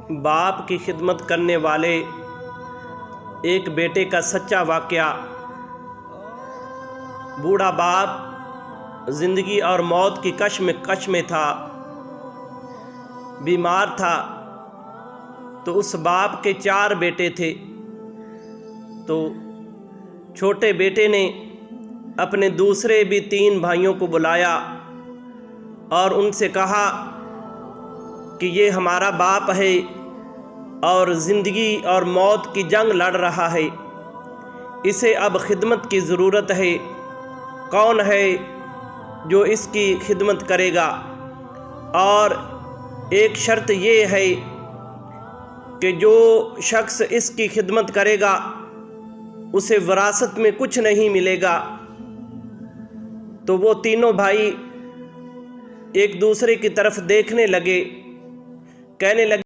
باپ کی خدمت کرنے والے ایک بیٹے کا سچا واقعہ۔ بوڑھا باپ زندگی اور موت کی کشمکش میں تھا، بیمار تھا۔ تو اس باپ کے 4 بیٹے تھے۔ تو چھوٹے بیٹے نے اپنے دوسرے بھی 3 بھائیوں کو بلایا اور ان سے کہا کہ یہ ہمارا باپ ہے اور زندگی اور موت کی جنگ لڑ رہا ہے، اسے اب خدمت کی ضرورت ہے۔ کون ہے جو اس کی خدمت کرے گا؟ اور ایک شرط یہ ہے کہ جو شخص اس کی خدمت کرے گا اسے وراثت میں کچھ نہیں ملے گا۔ تو وہ تینوں بھائی ایک دوسرے کی طرف دیکھنے لگے، کہنے لگے